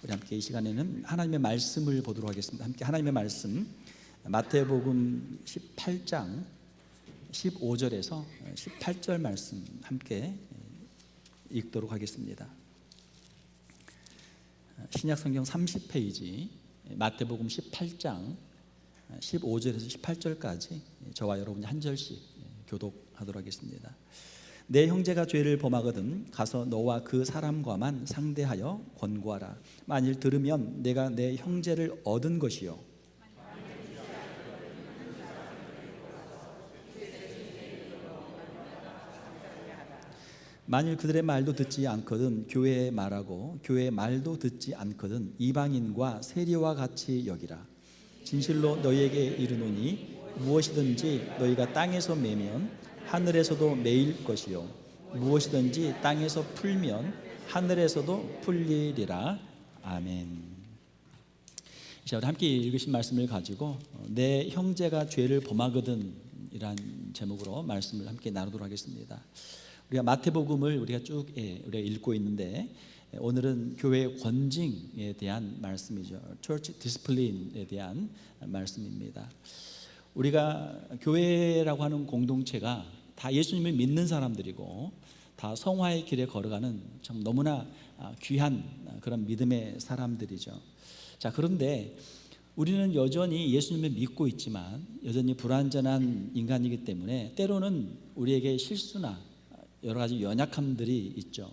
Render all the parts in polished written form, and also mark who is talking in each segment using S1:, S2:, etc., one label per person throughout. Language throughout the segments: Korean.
S1: 우리 함께 이 시간에는 하나님의 말씀을 보도록 하겠습니다. 함께 하나님의 말씀 마태복음 18장 15절에서 18절 말씀 함께 읽도록 하겠습니다. 신약성경 30페이지 마태복음 18장 15절에서 18절까지 저와 여러분이 한 절씩 교독하도록 하겠습니다. 내 형제가 죄를 범하거든 가서 너와 그 사람과만 상대하여 권고하라. 만일 들으면 내가 내 형제를 얻은 것이요 만일 그들의 말도 듣지 않거든 교회의 말하고 교회의 말도 듣지 않거든 이방인과 세리와 같이 여기라. 진실로 너희에게 이르노니 무엇이든지 너희가 땅에서 매면 하늘에서도 매일 것이요 무엇이든지 땅에서 풀면 하늘에서도 풀리리라. 아멘. 자, 우리 함께 읽으신 말씀을 가지고 내 형제가 죄를 범하거든 이란 제목으로 말씀을 함께 나누도록 하겠습니다. 우리가 마태복음을 우리가 쭉 우리가 읽고 있는데 오늘은 교회의 권징에 대한 말씀이죠. Church Discipline에 대한 말씀입니다. 우리가 교회라고 하는 공동체가 다 예수님을 믿는 사람들이고 다 성화의 길에 걸어가는 참 너무나 귀한 그런 믿음의 사람들이죠. 자, 그런데 우리는 여전히 예수님을 믿고 있지만 여전히 불완전한 인간이기 때문에 때로는 우리에게 실수나 여러 가지 연약함들이 있죠.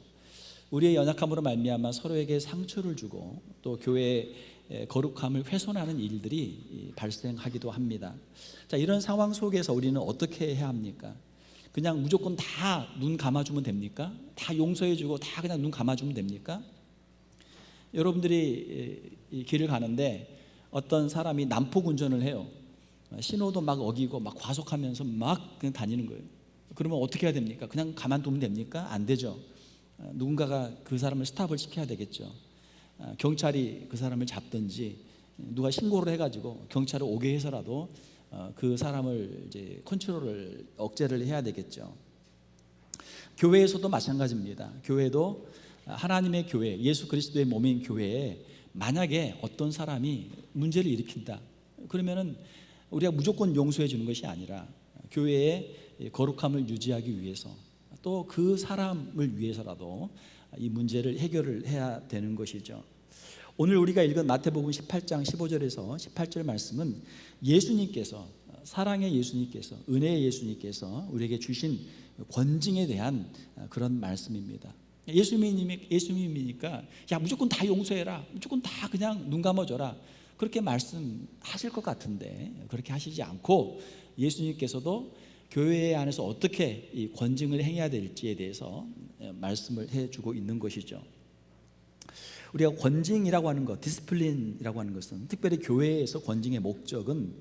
S1: 우리의 연약함으로 말미암아 서로에게 상처를 주고 또 교회의 거룩함을 훼손하는 일들이 발생하기도 합니다. 자, 이런 상황 속에서 우리는 어떻게 해야 합니까? 그냥 무조건 다 눈 감아주면 됩니까? 다 용서해주고 다 그냥 눈 감아주면 됩니까? 여러분들이 이 길을 가는데 어떤 사람이 난폭 운전을 해요. 신호도 막 어기고 막 과속하면서 막 그냥 다니는 거예요. 그러면 어떻게 해야 됩니까? 그냥 가만두면 됩니까? 안 되죠. 누군가가 그 사람을 스탑을 시켜야 되겠죠. 경찰이 그 사람을 잡든지 누가 신고를 해가지고 경찰을 오게 해서라도 그 사람을 이제 컨트롤을 억제를 해야 되겠죠. 교회에서도 마찬가지입니다. 교회도 하나님의 교회, 예수 그리스도의 몸인 교회에 만약에 어떤 사람이 문제를 일으킨다 그러면은 우리가 무조건 용서해 주는 것이 아니라 교회의 거룩함을 유지하기 위해서 또 그 사람을 위해서라도 이 문제를 해결을 해야 되는 것이죠. 오늘 우리가 읽은 마태복음 18장 15절에서 18절 말씀은 예수님께서, 사랑의 예수님께서, 은혜의 예수님께서 우리에게 주신 권징에 대한 그런 말씀입니다. 예수님이니까 야 무조건 다 용서해라, 무조건 다 그냥 눈 감아줘라 그렇게 말씀하실 것 같은데 그렇게 하시지 않고 예수님께서도 교회 안에서 어떻게 이 권징을 행해야 될지에 대해서 말씀을 해주고 있는 것이죠. 우리가 권징이라고 하는 것, 디스플린이라고 하는 것은 특별히 교회에서 권징의 목적은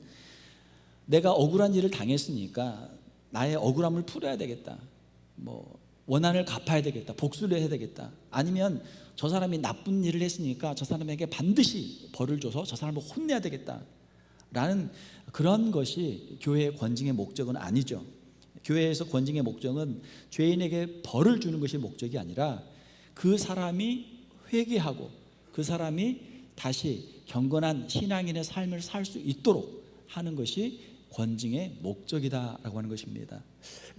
S1: 내가 억울한 일을 당했으니까 나의 억울함을 풀어야 되겠다, 뭐 원한을 갚아야 되겠다, 복수를 해야 되겠다, 아니면 저 사람이 나쁜 일을 했으니까 저 사람에게 반드시 벌을 줘서 저 사람을 혼내야 되겠다 라는 그런 것이 교회의 권징의 목적은 아니죠. 교회에서 권징의 목적은 죄인에게 벌을 주는 것이 목적이 아니라 그 사람이 회개하고 그 사람이 다시 경건한 신앙인의 삶을 살 수 있도록 하는 것이 권징의 목적이다라고 하는 것입니다.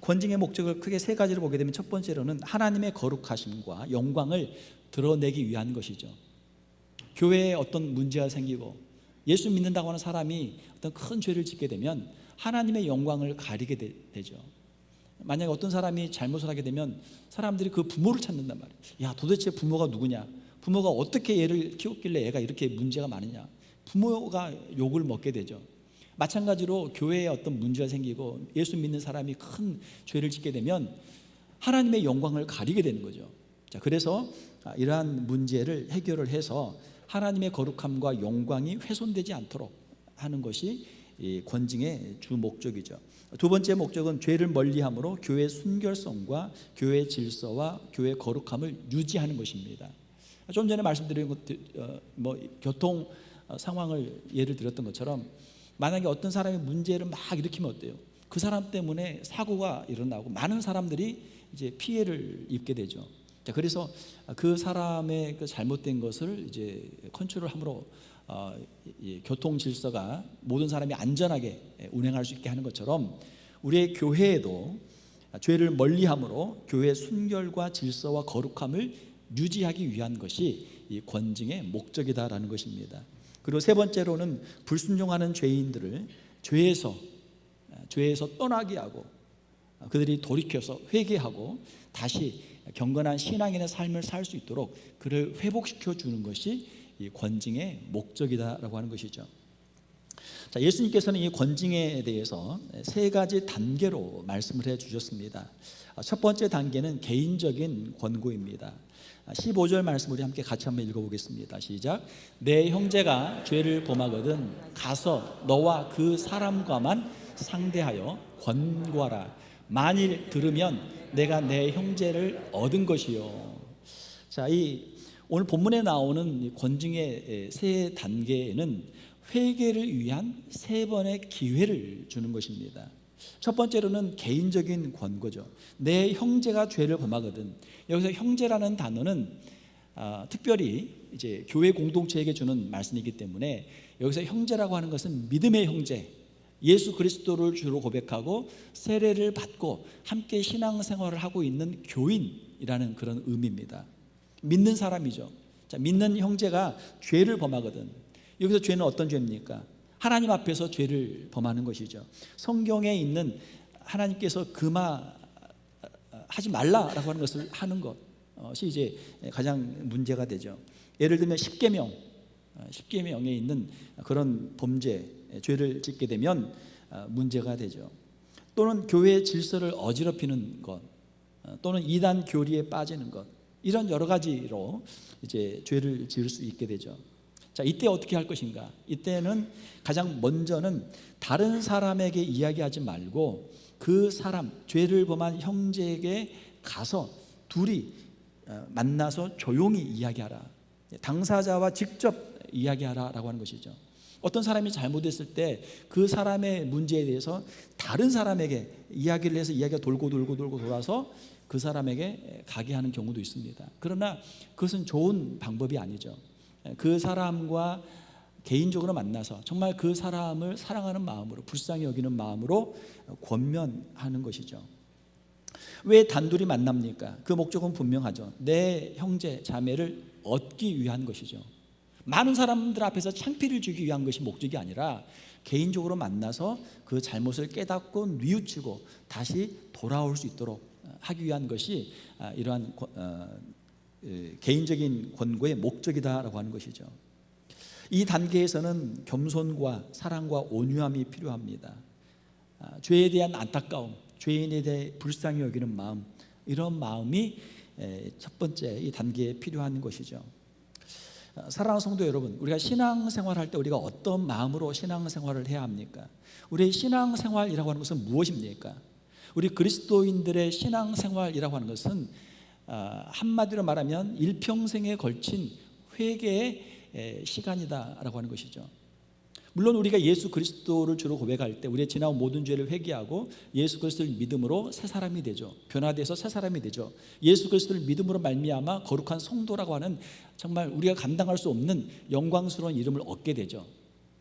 S1: 권징의 목적을 크게 세 가지로 보게 되면 첫 번째로는 하나님의 거룩하심과 영광을 드러내기 위한 것이죠. 교회에 어떤 문제가 생기고 예수 믿는다고 하는 사람이 어떤 큰 죄를 짓게 되면 하나님의 영광을 가리게 되죠. 만약에 어떤 사람이 잘못을 하게 되면 사람들이 그 부모를 찾는단 말이에요. 야 도대체 부모가 누구냐, 부모가 어떻게 얘를 키웠길래 얘가 이렇게 문제가 많으냐, 부모가 욕을 먹게 되죠. 마찬가지로 교회에 어떤 문제가 생기고 예수 믿는 사람이 큰 죄를 짓게 되면 하나님의 영광을 가리게 되는 거죠. 자, 그래서 이러한 문제를 해결을 해서 하나님의 거룩함과 영광이 훼손되지 않도록 하는 것이 이 권징의 주 목적이죠. 두 번째 목적은 죄를 멀리함으로 교회의 순결성과 교회의 질서와 교회의 거룩함을 유지하는 것입니다. 좀 전에 말씀드린 것, 교통 상황을 예를 들었던 것처럼 만약에 어떤 사람이 문제를 막 일으키면 어때요? 그 사람 때문에 사고가 일어나고 많은 사람들이 이제 피해를 입게 되죠. 자, 그래서 그 사람의 그 잘못된 것을 이제 컨트롤함으로 이 교통 질서가 모든 사람이 안전하게 운행할 수 있게 하는 것처럼 우리의 교회에도 죄를 멀리함으로 교회의 순결과 질서와 거룩함을 유지하기 위한 것이 이 권징의 목적이다라는 것입니다. 그리고 세 번째로는 불순종하는 죄인들을 죄에서 떠나게 하고 그들이 돌이켜서 회개하고 다시 경건한 신앙인의 삶을 살 수 있도록 그를 회복시켜 주는 것이 이 권징의 목적이다라고 하는 것이죠. 자, 예수님께서는 이 권징에 대해서 세 가지 단계로 말씀을 해 주셨습니다. 첫 번째 단계는 개인적인 권고입니다. 15절 말씀 우리 함께 같이 한번 읽어보겠습니다. 시작. 내 형제가 죄를 범하거든 가서 너와 그 사람과만 상대하여 권고하라. 만일 들으면 내가 내 형제를 얻은 것이요. 자, 이 오늘 본문에 나오는 이 권징의 세 단계에는 회개를 위한 세 번의 기회를 주는 것입니다. 첫 번째로는 개인적인 권고죠. 내 형제가 죄를 범하거든. 여기서 형제라는 단어는 특별히 이제 교회 공동체에게 주는 말씀이기 때문에 여기서 형제라고 하는 것은 믿음의 형제, 예수 그리스도를 주로 고백하고 세례를 받고 함께 신앙생활을 하고 있는 교인이라는 그런 의미입니다. 믿는 사람이죠. 자, 믿는 형제가 죄를 범하거든. 여기서 죄는 어떤 죄입니까? 하나님 앞에서 죄를 범하는 것이죠. 성경에 있는 하나님께서 하지 말라라고 하는 것을 하는 것이 이제 가장 문제가 되죠. 예를 들면 십계명에 있는 그런 범죄, 죄를 짓게 되면 문제가 되죠. 또는 교회의 질서를 어지럽히는 것, 또는 이단 교리에 빠지는 것, 이런 여러 가지로 이제 죄를 지을 수 있게 되죠. 자, 이때 어떻게 할 것인가? 이때는 가장 먼저는 다른 사람에게 이야기하지 말고 그 사람, 죄를 범한 형제에게 가서 둘이 만나서 조용히 이야기하라. 당사자와 직접 이야기하라라고 하는 것이죠. 어떤 사람이 잘못했을 때 그 사람의 문제에 대해서 다른 사람에게 이야기를 해서 이야기가 돌고 돌아서 그 사람에게 가게 하는 경우도 있습니다. 그러나 그것은 좋은 방법이 아니죠. 그 사람과 개인적으로 만나서 정말 그 사람을 사랑하는 마음으로, 불쌍히 여기는 마음으로 권면하는 것이죠. 왜 단둘이 만납니까? 그 목적은 분명하죠. 내 형제 자매를 얻기 위한 것이죠. 많은 사람들 앞에서 창피를 주기 위한 것이 목적이 아니라 개인적으로 만나서 그 잘못을 깨닫고 뉘우치고 다시 돌아올 수 있도록 하기 위한 것이 이러한 개인적인 권고의 목적이다라고 하는 것이죠. 이 단계에서는 겸손과 사랑과 온유함이 필요합니다. 죄에 대한 안타까움, 죄인에 대해 불쌍히 여기는 마음, 이런 마음이 첫 번째 이 단계에 필요한 것이죠. 사랑하는 성도 여러분, 우리가 신앙생활할 때 우리가 어떤 마음으로 신앙생활을 해야 합니까? 우리의 신앙생활이라고 하는 것은 무엇입니까? 우리 그리스도인들의 신앙생활이라고 하는 것은 한마디로 말하면 일평생에 걸친 회개의 시간이다라고 하는 것이죠. 물론 우리가 예수 그리스도를 주로 고백할 때 우리의 지나온 모든 죄를 회개하고 예수 그리스도를 믿음으로 새 사람이 되죠. 변화돼서 새 사람이 되죠. 예수 그리스도를 믿음으로 말미암아 거룩한 성도라고 하는 정말 우리가 감당할 수 없는 영광스러운 이름을 얻게 되죠.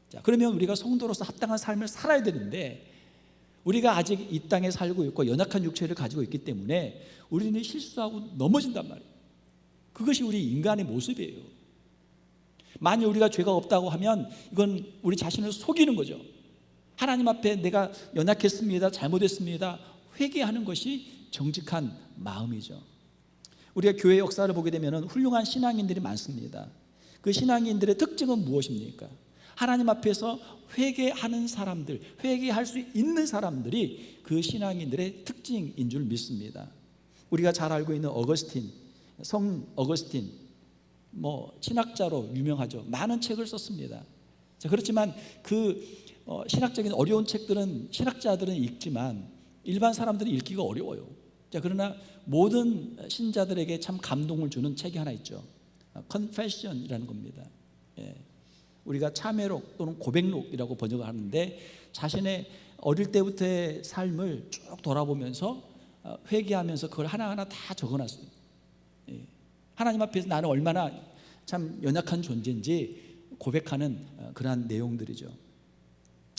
S1: 자, 그러면 우리가 성도로서 합당한 삶을 살아야 되는데 우리가 아직 이 땅에 살고 있고 연약한 육체를 가지고 있기 때문에 우리는 실수하고 넘어진단 말이에요. 그것이 우리 인간의 모습이에요. 만일 우리가 죄가 없다고 하면 이건 우리 자신을 속이는 거죠. 하나님 앞에 내가 연약했습니다, 잘못했습니다, 회개하는 것이 정직한 마음이죠. 우리가 교회 역사를 보게 되면 훌륭한 신앙인들이 많습니다. 그 신앙인들의 특징은 무엇입니까? 하나님 앞에서 회개하는 사람들, 회개할 수 있는 사람들이 그 신앙인들의 특징인 줄 믿습니다. 우리가 잘 알고 있는 성 어거스틴, 신학자로 유명하죠. 많은 책을 썼습니다. 자, 그렇지만 그 신학적인 어려운 책들은 신학자들은 읽지만 일반 사람들은 읽기가 어려워요. 자, 그러나 모든 신자들에게 참 감동을 주는 책이 하나 있죠. Confession이라는 겁니다. 예. 우리가 참회록 또는 고백록이라고 번역을 하는데 자신의 어릴 때부터의 삶을 쭉 돌아보면서 회개하면서 그걸 하나하나 다 적어놨어요. 예. 하나님 앞에서 나는 얼마나 참 연약한 존재인지 고백하는 그러한 내용들이죠.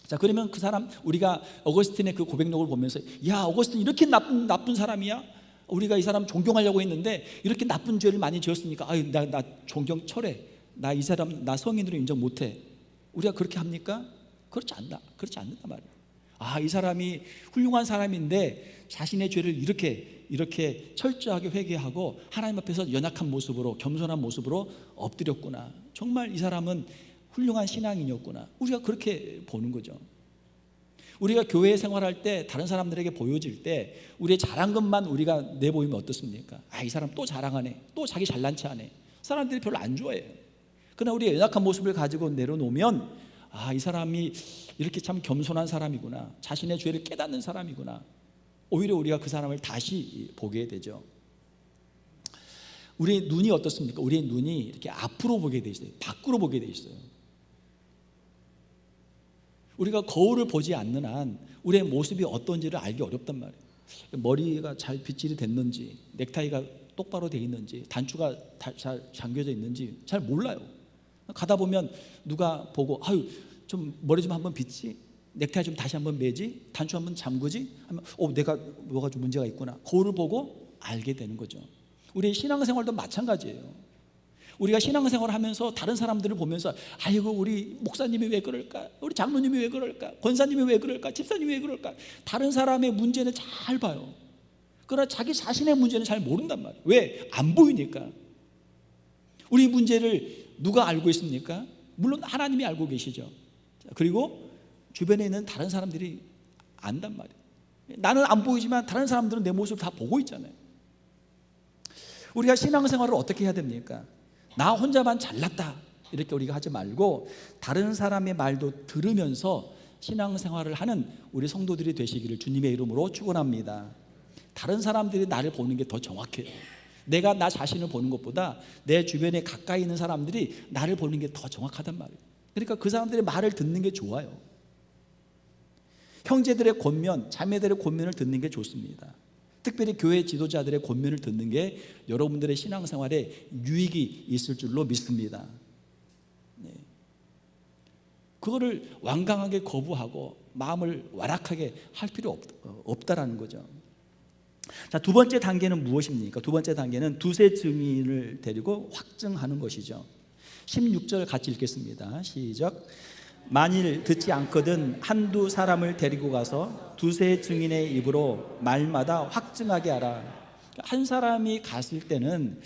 S1: 자, 그러면 그 사람, 우리가 어거스틴의 그 고백록을 보면서 야, 어거스틴 이렇게 나쁜 사람이야? 우리가 이 사람 존경하려고 했는데 이렇게 나쁜 죄를 많이 지었으니까 아유, 나 존경 철회, 나 이 사람 나 성인으로 인정 못해. 우리가 그렇게 합니까? 그렇지 않는단 말이에요. 아, 이 사람이 훌륭한 사람인데 자신의 죄를 이렇게 철저하게 회개하고 하나님 앞에서 연약한 모습으로, 겸손한 모습으로 엎드렸구나. 정말 이 사람은 훌륭한 신앙인이었구나. 우리가 그렇게 보는 거죠. 우리가 교회 생활할 때 다른 사람들에게 보여질 때 우리의 잘한 것만 우리가 내보이면 어떻습니까? 아, 이 사람 또 자랑하네, 또 자기 잘난 체하네. 사람들이 별로 안 좋아해요. 그러나 우리의 연약한 모습을 가지고 내려놓으면 아, 이 사람이 이렇게 참 겸손한 사람이구나, 자신의 죄를 깨닫는 사람이구나. 오히려 우리가 그 사람을 다시 보게 되죠. 우리의 눈이 어떻습니까? 우리의 눈이 이렇게 앞으로 보게 돼 있어요. 밖으로 보게 돼 있어요. 우리가 거울을 보지 않는 한 우리의 모습이 어떤지를 알기 어렵단 말이에요. 머리가 잘 빗질이 됐는지, 넥타이가 똑바로 돼 있는지, 단추가 잘 잠겨져 있는지 잘 몰라요. 가다 보면 누가 보고 아유, 좀 머리 좀 한번 빗지, 넥타이 좀 다시 한번 매지, 단추 한번 잠그지 하면 내가 뭐가 좀 문제가 있구나. 거울을 보고 알게 되는 거죠. 우리의 신앙생활도 마찬가지예요. 우리가 신앙생활을 하면서 다른 사람들을 보면서 아이고, 우리 목사님이 왜 그럴까, 우리 장로님이 왜 그럴까, 권사님이 왜 그럴까, 집사님이 왜 그럴까. 다른 사람의 문제는 잘 봐요. 그러나 자기 자신의 문제는 잘 모른단 말이에요. 왜? 안 보이니까. 우리 문제를 누가 알고 있습니까? 물론 하나님이 알고 계시죠. 그리고 주변에 있는 다른 사람들이 안단 말이에요. 나는 안 보이지만 다른 사람들은 내 모습을 다 보고 있잖아요. 우리가 신앙생활을 어떻게 해야 됩니까? 나 혼자만 잘났다 이렇게 우리가 하지 말고 다른 사람의 말도 들으면서 신앙생활을 하는 우리 성도들이 되시기를 주님의 이름으로 축원합니다. 다른 사람들이 나를 보는 게 더 정확해요. 내가 나 자신을 보는 것보다 내 주변에 가까이 있는 사람들이 나를 보는 게 더 정확하단 말이에요. 그러니까 그 사람들의 말을 듣는 게 좋아요. 형제들의 권면, 자매들의 권면을 듣는 게 좋습니다. 특별히 교회 지도자들의 권면을 듣는 게 여러분들의 신앙생활에 유익이 있을 줄로 믿습니다. 네. 그거를 완강하게 거부하고 마음을 완악하게 할 필요 없다라는 거죠. 자, 두 번째 단계는 무엇입니까? 두 번째 단계는 두세 증인을 데리고 확증하는 것이죠. 16절 같이 읽겠습니다. 시작. 만일 듣지 않거든 한두 사람을 데리고 가서 두세 증인의 입으로 말마다 확증하게 하라. 한 사람이 갔을 때는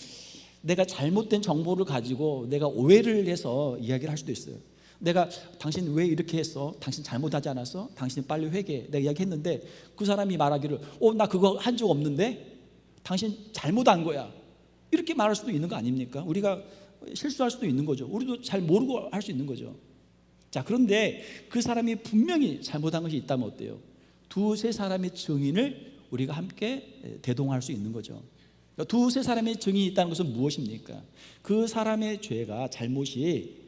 S1: 내가 잘못된 정보를 가지고 내가 오해를 해서 이야기를 할 수도 있어요. 내가 당신 왜 이렇게 했어? 당신 잘못하지 않았어? 당신 빨리 회개해. 내가 이야기했는데 그 사람이 말하기를 나 그거 한 적 없는데 당신 잘못한 거야. 이렇게 말할 수도 있는 거 아닙니까? 우리가 실수할 수도 있는 거죠. 우리도 잘 모르고 할 수 있는 거죠. 자, 그런데 그 사람이 분명히 잘못한 것이 있다면 어때요? 두세 사람의 증인을 우리가 함께 대동할 수 있는 거죠. 두세 사람의 증인이 있다는 것은 무엇입니까? 그 사람의 죄가, 잘못이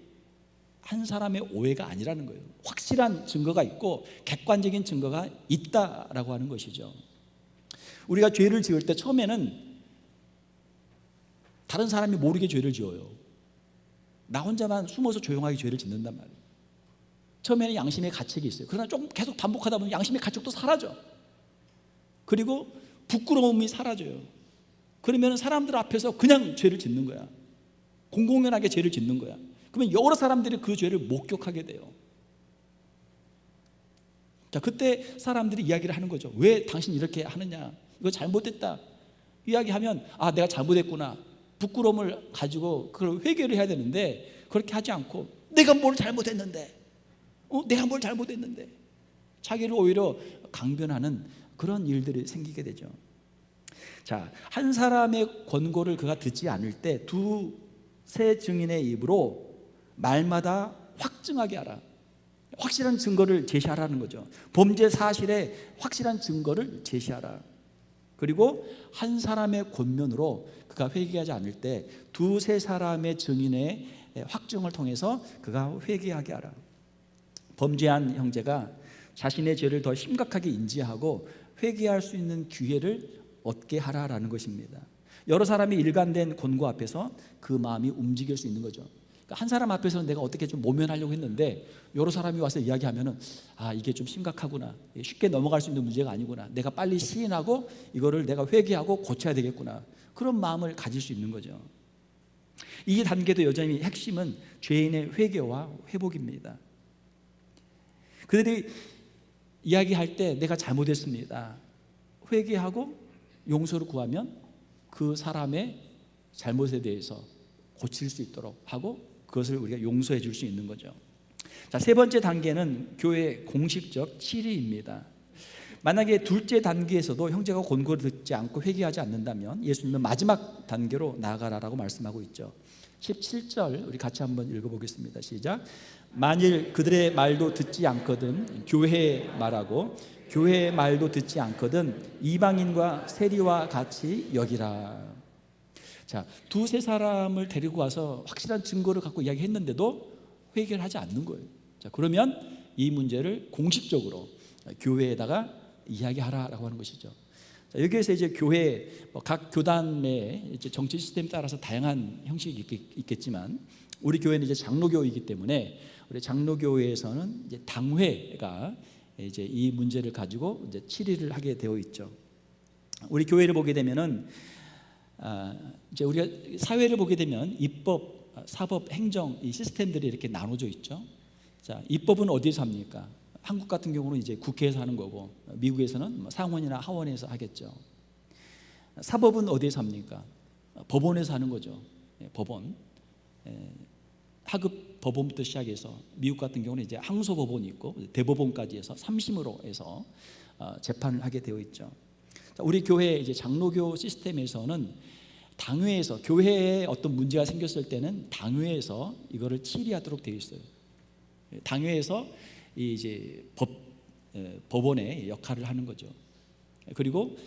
S1: 한 사람의 오해가 아니라는 거예요. 확실한 증거가 있고 객관적인 증거가 있다라고 하는 것이죠. 우리가 죄를 지을 때 처음에는 다른 사람이 모르게 죄를 지어요. 나 혼자만 숨어서 조용하게 죄를 짓는단 말이에요. 처음에는 양심의 가책이 있어요. 그러나 좀 계속 반복하다 보면 양심의 가책도 사라져. 그리고 부끄러움이 사라져요. 그러면 사람들 앞에서 그냥 죄를 짓는 거야. 공공연하게 죄를 짓는 거야. 그러면 여러 사람들이 그 죄를 목격하게 돼요. 자, 그때 사람들이 이야기를 하는 거죠. 왜 당신 이렇게 하느냐, 이거 잘못됐다 이야기하면 내가 잘못했구나, 부끄러움을 가지고 그걸 회개를 해야 되는데 그렇게 하지 않고 내가 뭘 잘못했는데 내가 뭘 잘못했는데 자기를 오히려 강변하는 그런 일들이 생기게 되죠. 자, 한 사람의 권고를 그가 듣지 않을 때 두세 증인의 입으로 말마다 확증하게 하라. 확실한 증거를 제시하라는 거죠. 범죄 사실에 확실한 증거를 제시하라. 그리고 한 사람의 권면으로 그가 회개하지 않을 때 두세 사람의 증인의 확증을 통해서 그가 회개하게 하라. 범죄한 형제가 자신의 죄를 더 심각하게 인지하고 회개할 수 있는 기회를 얻게 하라라는 것입니다. 여러 사람이 일관된 권고 앞에서 그 마음이 움직일 수 있는 거죠. 그러니까 한 사람 앞에서는 내가 어떻게 좀 모면하려고 했는데 여러 사람이 와서 이야기하면은 이게 좀 심각하구나, 쉽게 넘어갈 수 있는 문제가 아니구나, 내가 빨리 시인하고 이거를 내가 회개하고 고쳐야 되겠구나, 그런 마음을 가질 수 있는 거죠. 이 단계도 여전히 핵심은 죄인의 회개와 회복입니다. 그들이 이야기할 때 내가 잘못했습니다, 회개하고 용서를 구하면 그 사람의 잘못에 대해서 고칠 수 있도록 하고 그것을 우리가 용서해 줄 수 있는 거죠. 자, 세 번째 단계는 교회의 공식적 치리입니다. 만약에 둘째 단계에서도 형제가 권고를 듣지 않고 회개하지 않는다면 예수님은 마지막 단계로 나아가라라고 말씀하고 있죠. 17절 우리 같이 한번 읽어보겠습니다. 시작. 만일 그들의 말도 듣지 않거든 교회의 말하고 교회의 말도 듣지 않거든 이방인과 세리와 같이 여기라. 자, 두세 사람을 데리고 와서 확실한 증거를 갖고 이야기했는데도 회개를 하지 않는 거예요. 자, 그러면 이 문제를 공식적으로 교회에다가 이야기하라라고 하는 것이죠. 자, 여기에서 이제 교회 각 교단의 이제 정치 시스템에 따라서 다양한 형식이 있겠지만 우리 교회는 이제 장로교이기 때문에 우리 장로교회에서는 이제 당회가 이제 이 문제를 가지고 이제 치리를 하게 되어 있죠. 우리 교회를 보게 되면은 이제 우리가 사회를 보게 되면 입법, 사법, 행정 이 시스템들이 이렇게 나눠져 있죠. 자, 입법은 어디에서 합니까? 한국 같은 경우는 이제 국회에서 하는 거고 미국에서는 상원이나 하원에서 하겠죠. 사법은 어디에서 합니까? 법원에서 하는 거죠. 법원, 하급 법원부터 시작해서 미국 같은 경우는 이제 항소법원이 있고 대법원까지 해서 3심으로 해서 재판을 하게 되어 있죠. 우리 교회 이제 장로교 시스템에서는 당회에서 교회에 어떤 문제가 생겼을 때는 당회에서 이거를 치리하도록 되어 있어요. 당회에서 이제 법원의 역할을 하는 거죠. 그리고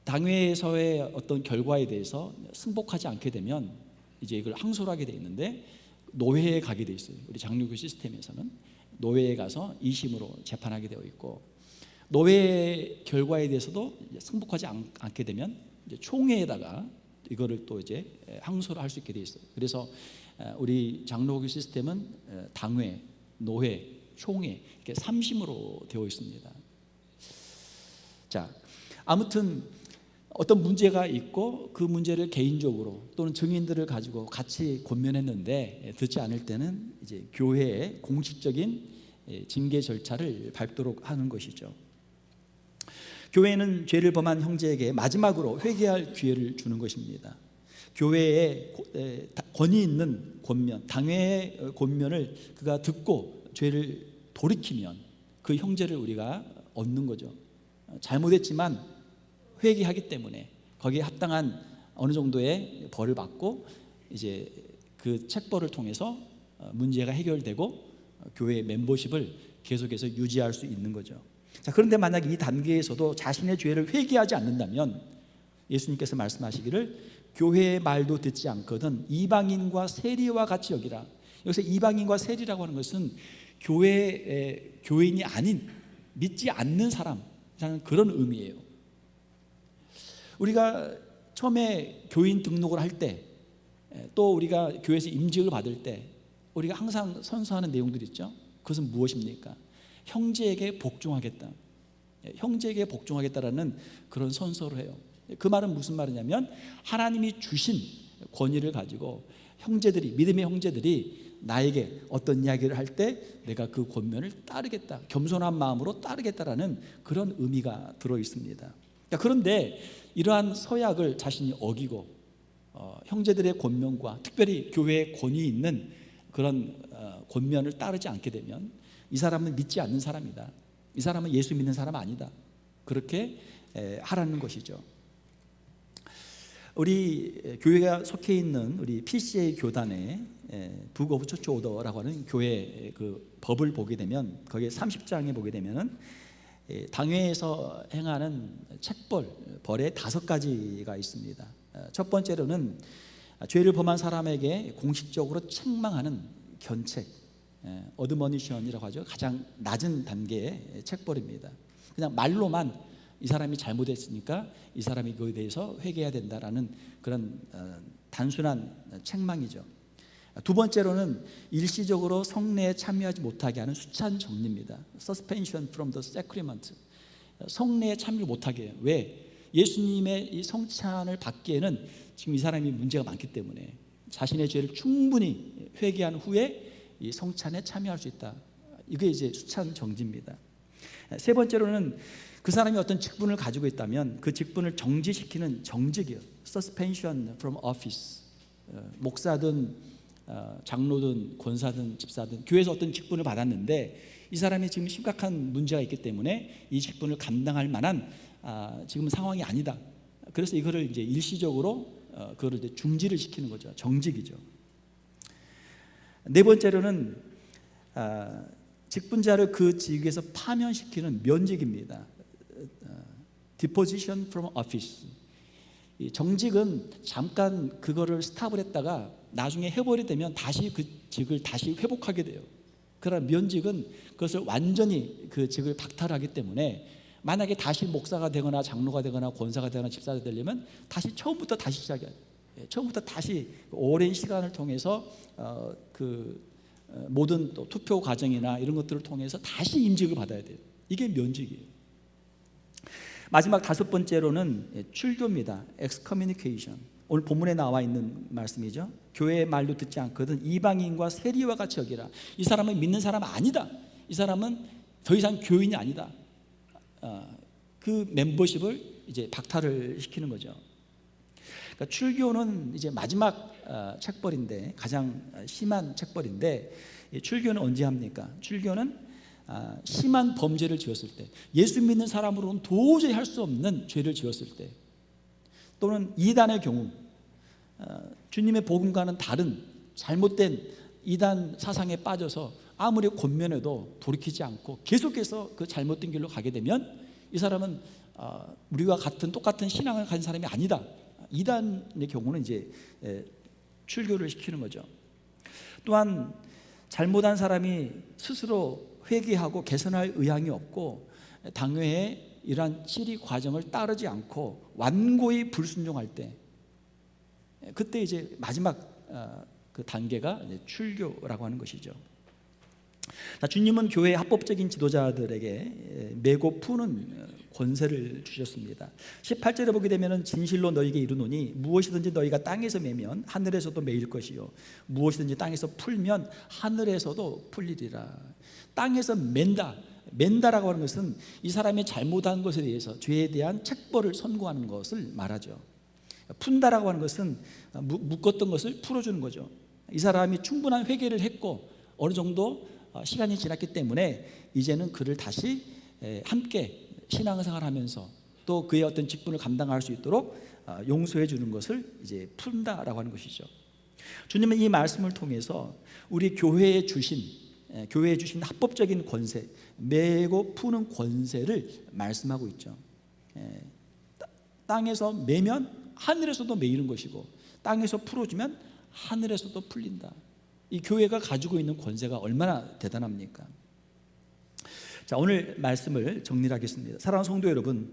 S1: 당회에서의 어떤 결과에 대해서 승복하지 않게 되면 이제 이걸 항소를 하게 돼 있는데 노회에 가게 돼 있어요. 우리 장로교 시스템에서는 노회에 가서 2심으로 재판하게 되어 있고 노회 결과에 대해서도 승복하지 않게 되면 이제 총회에다가 이거를 또 이제 항소를 할 수 있게 돼 있어요. 그래서 우리 장로교 시스템은 당회, 노회, 총회 이렇게 3심으로 되어 있습니다. 자, 아무튼 어떤 문제가 있고 그 문제를 개인적으로 또는 증인들을 가지고 같이 권면했는데 듣지 않을 때는 이제 교회의 공식적인 징계 절차를 밟도록 하는 것이죠. 교회는 죄를 범한 형제에게 마지막으로 회개할 기회를 주는 것입니다. 교회에 권위 있는 권면, 당회의 권면을 그가 듣고 죄를 돌이키면 그 형제를 우리가 얻는 거죠. 잘못했지만 회개하기 때문에 거기에 합당한 어느 정도의 벌을 받고 이제 그 책벌을 통해서 문제가 해결되고 교회의 멤버십을 계속해서 유지할 수 있는 거죠. 자, 그런데 만약 이 단계에서도 자신의 죄를 회개하지 않는다면 예수님께서 말씀하시기를 교회의 말도 듣지 않거든 이방인과 세리와 같이 여기라. 여기서 이방인과 세리라고 하는 것은 교인이 아닌 믿지 않는 사람이라는 그런 의미예요. 우리가 처음에 교인 등록을 할 때 또 우리가 교회에서 임직을 받을 때 우리가 항상 선서하는 내용들이 있죠. 그것은 무엇입니까? 형제에게 복종하겠다. 형제에게 복종하겠다라는 그런 선서를 해요. 그 말은 무슨 말이냐면 하나님이 주신 권위를 가지고 형제들이, 믿음의 형제들이 나에게 어떤 이야기를 할 때 내가 그 권면을 따르겠다, 겸손한 마음으로 따르겠다라는 그런 의미가 들어 있습니다. 그런데 이러한 서약을 자신이 어기고 형제들의 권면과 특별히 교회의 권위 있는 그런 권면을 따르지 않게 되면 이 사람은 믿지 않는 사람이다, 이 사람은 예수 믿는 사람 아니다, 그렇게 하라는 것이죠. 우리 교회가 속해 있는 우리 PCA 교단의 북 오브 처치 오더라고 하는 교회 그 법을 보게 되면 거기에 30장에 보게 되면은 당회에서 행하는 책벌, 벌의 5가지가 있습니다. 첫 번째로는 죄를 범한 사람에게 공식적으로 책망하는 견책, 어드머니션이라고 하죠. 가장 낮은 단계의 책벌입니다. 그냥 말로만 이 사람이 잘못했으니까 이 사람이 그거에 대해서 회개해야 된다라는 그런 단순한 책망이죠. 두 번째로는 일시적으로 성례에 참여하지 못하게 하는 수찬 정리입니다. Suspension from the sacrament. 성례에 참여를 못하게 해요. 왜? 예수님의 이 성찬을 받기에는 지금 이 사람이 문제가 많기 때문에 자신의 죄를 충분히 회개한 후에 이 성찬에 참여할 수 있다. 이게 이제 수찬 정지입니다. 세 번째로는 그 사람이 어떤 직분을 가지고 있다면 그 직분을 정지시키는 정직이요. Suspension from office. 목사든 장로든 권사든 집사든 교회에서 어떤 직분을 받았는데 이 사람이 지금 심각한 문제가 있기 때문에 이 직분을 감당할 만한 지금 상황이 아니다. 그래서 이거를 이제 일시적으로 그거를 이제 중지를 시키는 거죠. 정직이죠. 네 번째로는 직분자를 그 직위에서 파면시키는 면직입니다. Deposition from office. 이 정직은 잠깐 그거를 스탑을 했다가 나중에 해버리 되면 다시 그 직을 다시 회복하게 돼요. 그러나 면직은 그것을 완전히 그 직을 박탈하기 때문에 만약에 다시 목사가 되거나 장로가 되거나 권사가 되거나 집사가 되려면 다시 처음부터 다시 시작해야 돼요. 처음부터 다시 오랜 시간을 통해서 모든 또 투표 과정이나 이런 것들을 통해서 다시 임직을 받아야 돼요. 이게 면직이에요. 마지막 다섯 번째로는 출교입니다. Excommunication. 오늘 본문에 나와 있는 말씀이죠. 교회의 말도 듣지 않거든 이방인과 세리와 같이 여기라. 이 사람은 믿는 사람 아니다. 이 사람은 더 이상 교인이 아니다. 그 멤버십을 이제 박탈을 시키는 거죠. 그러니까 출교는 이제 마지막 책벌인데 가장 심한 책벌인데 출교는 언제 합니까? 출교는 심한 범죄를 지었을 때, 예수 믿는 사람으로는 도저히 할 수 없는 죄를 지었을 때, 또는 이단의 경우 주님의 복음과는 다른 잘못된 이단 사상에 빠져서 아무리 권면해도 돌이키지 않고 계속해서 그 잘못된 길로 가게 되면 이 사람은 우리와 똑같은 신앙을 가진 사람이 아니다. 이단의 경우는 이제 출교를 시키는 거죠. 또한 잘못한 사람이 스스로 회개하고 개선할 의향이 없고 당회의 이러한 질의 과정을 따르지 않고 완고히 불순종할 때, 그때 이제 마지막 그 단계가 이제 출교라고 하는 것이죠. 주님은 교회의 합법적인 지도자들에게 메고 푸는 권세를 주셨습니다. 18절에 보게 되면 진실로 너희에게 이르노니 무엇이든지 너희가 땅에서 매면 하늘에서도 매일 것이요 무엇이든지 땅에서 풀면 하늘에서도 풀리리라. 땅에서 맨다라고 하는 것은 이 사람이 잘못한 것에 대해서 죄에 대한 책벌을 선고하는 것을 말하죠. 푼다라고 하는 것은 묶었던 것을 풀어주는 거죠. 이 사람이 충분한 회개를 했고 어느 정도 시간이 지났기 때문에 이제는 그를 다시 함께 신앙생활을 하면서 또 그의 어떤 직분을 감당할 수 있도록 용서해 주는 것을 이제 푼다라고 하는 것이죠. 주님은 이 말씀을 통해서 우리 교회에 주신 합법적인 권세, 매고 푸는 권세를 말씀하고 있죠. 땅에서 매면 하늘에서도 매이는 것이고 땅에서 풀어주면 하늘에서도 풀린다. 이 교회가 가지고 있는 권세가 얼마나 대단합니까? 자, 오늘 말씀을 정리하겠습니다. 사랑하는 성도 여러분,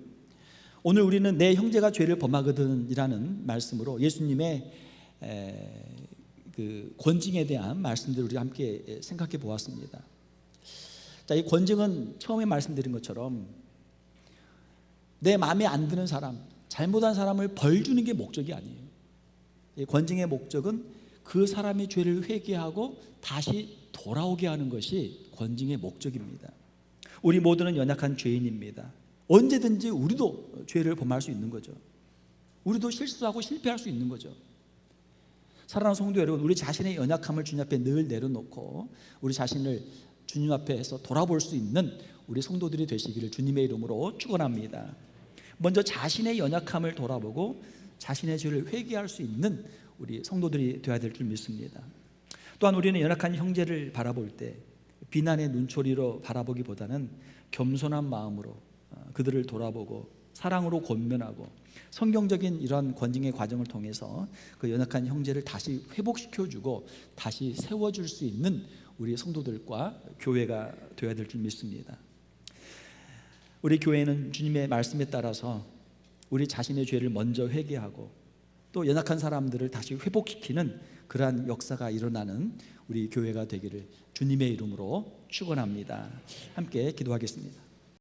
S1: 오늘 우리는 내 형제가 죄를 범하거든 이라는 말씀으로 예수님의 그 권징에 대한 말씀들을 우리가 함께 생각해 보았습니다. 자, 이 권징은 처음에 말씀드린 것처럼 내 마음에 안 드는 사람, 잘못한 사람을 벌 주는 게 목적이 아니에요. 이 권징의 목적은 그 사람이 죄를 회개하고 다시 돌아오게 하는 것이 권징의 목적입니다. 우리 모두는 연약한 죄인입니다. 언제든지 우리도 죄를 범할 수 있는 거죠. 우리도 실수하고 실패할 수 있는 거죠. 사랑하는 성도 여러분, 우리 자신의 연약함을 주님 앞에 늘 내려놓고 우리 자신을 주님 앞에서 돌아볼 수 있는 우리 성도들이 되시기를 주님의 이름으로 축원합니다. 먼저 자신의 연약함을 돌아보고 자신의 죄를 회개할 수 있는 우리 성도들이 되어야 될 줄 믿습니다. 또한 우리는 연약한 형제를 바라볼 때 비난의 눈초리로 바라보기보다는 겸손한 마음으로 그들을 돌아보고 사랑으로 권면하고 성경적인 이러한 권징의 과정을 통해서 그 연약한 형제를 다시 회복시켜주고 다시 세워줄 수 있는 우리 성도들과 교회가 되어야 될 줄 믿습니다. 우리 교회는 주님의 말씀에 따라서 우리 자신의 죄를 먼저 회개하고 또 연약한 사람들을 다시 회복시키는 그러한 역사가 일어나는 우리 교회가 되기를 주님의 이름으로 축원합니다. 함께 기도하겠습니다.